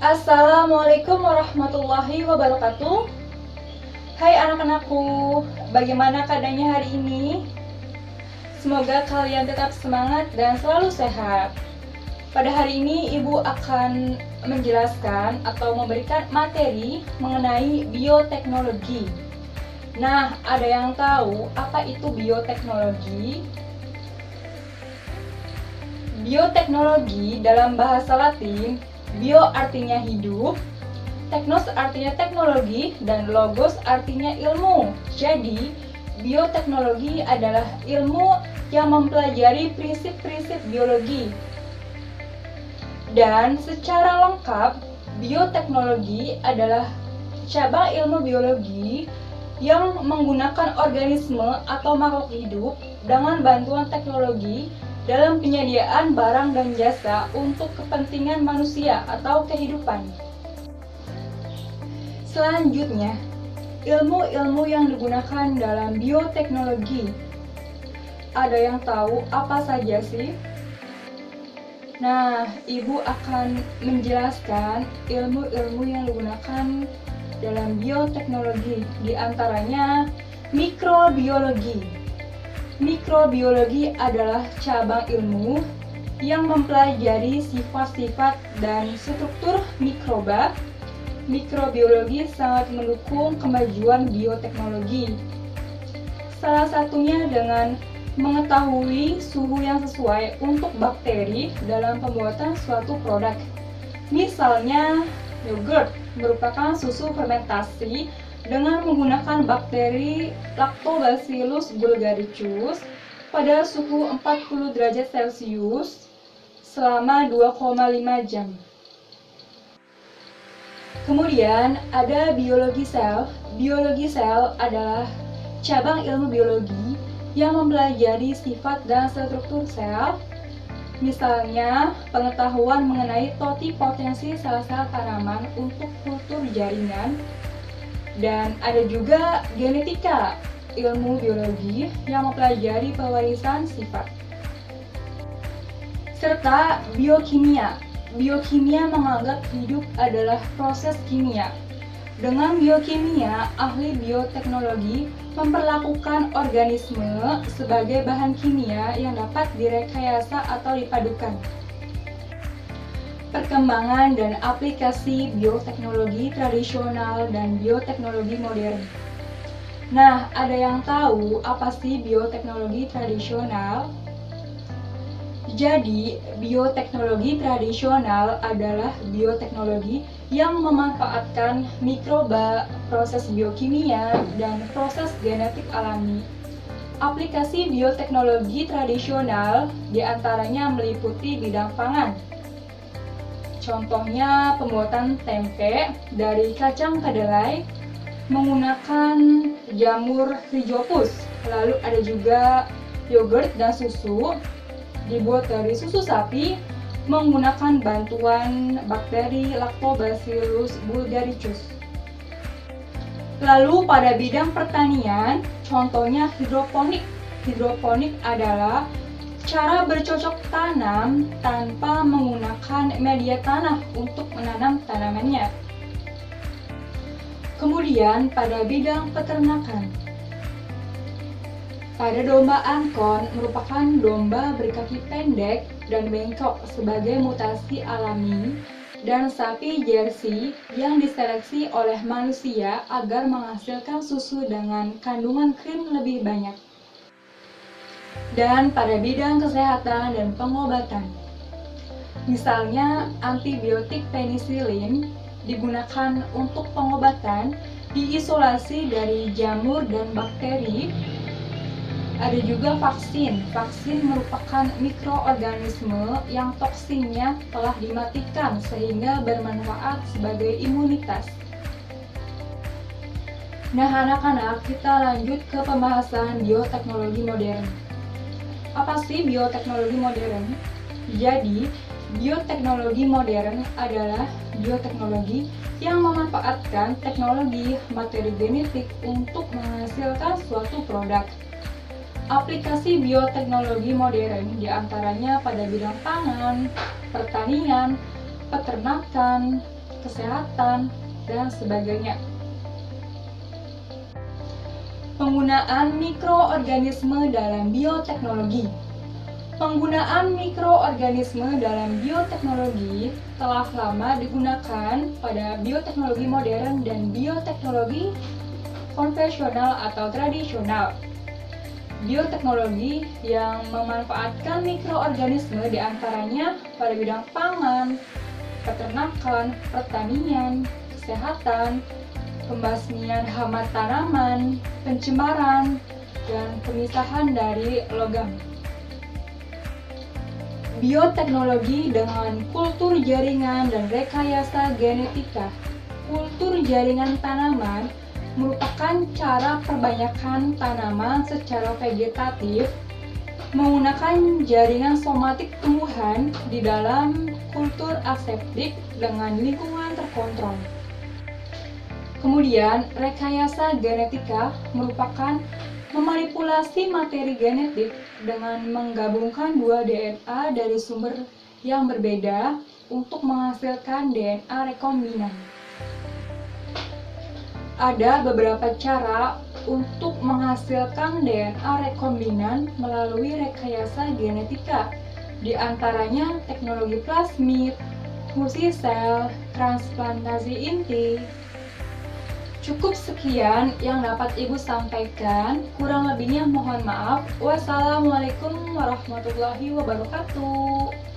Assalamualaikum warahmatullahi wabarakatuh. Hai anak-anakku, bagaimana keadaannya hari ini? Semoga kalian tetap semangat dan selalu sehat. Pada hari ini Ibu akan menjelaskan atau memberikan materi mengenai bioteknologi. Nah, ada yang tahu apa itu bioteknologi? Bioteknologi dalam bahasa Latin, bio artinya hidup, teknos artinya teknologi, dan logos artinya ilmu. Jadi, bioteknologi adalah ilmu yang mempelajari prinsip-prinsip biologi. Dan secara lengkap, bioteknologi adalah cabang ilmu biologi yang menggunakan organisme atau makhluk hidup dengan bantuan teknologi dalam penyediaan barang dan jasa untuk kepentingan manusia atau kehidupan. Selanjutnya, ilmu-ilmu yang digunakan dalam bioteknologi. Ada yang tahu apa saja sih? Nah, Ibu akan menjelaskan ilmu-ilmu yang digunakan dalam bioteknologi, di antaranya mikrobiologi. Mikrobiologi adalah cabang ilmu yang mempelajari sifat-sifat dan struktur mikroba. Mikrobiologi sangat mendukung kemajuan bioteknologi. Salah satunya dengan mengetahui suhu yang sesuai untuk bakteri dalam pembuatan suatu produk. Misalnya, yogurt merupakan susu fermentasi dengan menggunakan bakteri Lactobacillus bulgaricus pada suhu 40 derajat Celcius selama 2,5 jam. Kemudian ada biologi sel. Biologi sel adalah cabang ilmu biologi yang mempelajari sifat dan struktur sel. Misalnya, pengetahuan mengenai totipotensi sel-sel tanaman untuk kultur jaringan. Dan ada juga genetika, ilmu biologi yang mempelajari pewarisan sifat. Serta biokimia. Biokimia menganggap hidup adalah proses kimia. Dengan biokimia, ahli bioteknologi memperlakukan organisme sebagai bahan kimia yang dapat direkayasa atau dipadukan. Perkembangan dan aplikasi bioteknologi tradisional dan bioteknologi modern. Nah, ada yang tahu apa sih bioteknologi tradisional? Jadi, bioteknologi tradisional adalah bioteknologi yang memanfaatkan mikroba, proses biokimia, dan proses genetik alami. Aplikasi bioteknologi tradisional diantaranya meliputi bidang pangan. Contohnya pembuatan tempe dari kacang kedelai menggunakan jamur rhizopus. Lalu ada juga yogurt dan susu dibuat dari susu sapi menggunakan bantuan bakteri Lactobacillus bulgaricus. Lalu pada bidang pertanian, contohnya hidroponik. Hidroponik adalah cara bercocok tanam tanpa menggunakan media tanah untuk menanam tanamannya. Kemudian pada bidang peternakan, pada domba angkon merupakan domba berkaki pendek dan bengkok sebagai mutasi alami, dan sapi Jersey yang diseleksi oleh manusia agar menghasilkan susu dengan kandungan krim lebih banyak. Dan pada bidang kesehatan dan pengobatan, misalnya antibiotik penisilin digunakan untuk pengobatan diisolasi dari jamur dan bakteri. Ada juga vaksin. Vaksin merupakan mikroorganisme yang toksinnya telah dimatikan sehingga bermanfaat sebagai imunitas. Nah anak-anak, kita lanjut ke pembahasan bioteknologi modern. Apa sih bioteknologi modern? Jadi, bioteknologi modern adalah bioteknologi yang memanfaatkan teknologi materi genetik untuk menghasilkan suatu produk. Aplikasi bioteknologi modern diantaranya pada bidang pangan, pertanian, peternakan, kesehatan, dan sebagainya. Penggunaan mikroorganisme dalam bioteknologi. Penggunaan mikroorganisme dalam bioteknologi telah lama digunakan pada bioteknologi modern dan bioteknologi konvensional atau tradisional. Bioteknologi yang memanfaatkan mikroorganisme diantaranya pada bidang pangan, peternakan, pertanian, kesehatan, pembasmian hama tanaman, pencemaran, dan pemisahan dari logam. Bioteknologi dengan kultur jaringan dan rekayasa genetika. Kultur jaringan tanaman merupakan cara perbanyakan tanaman secara vegetatif menggunakan jaringan somatik tumbuhan di dalam kultur aseptik dengan lingkungan terkontrol. Kemudian, rekayasa genetika merupakan memanipulasi materi genetik dengan menggabungkan dua DNA dari sumber yang berbeda untuk menghasilkan DNA rekombinan. Ada beberapa cara untuk menghasilkan DNA rekombinan melalui rekayasa genetika, di antaranya teknologi plasmid, fusi sel, transplantasi inti. Cukup sekian yang dapat Ibu sampaikan, kurang lebihnya mohon maaf. Wassalamualaikum warahmatullahi wabarakatuh.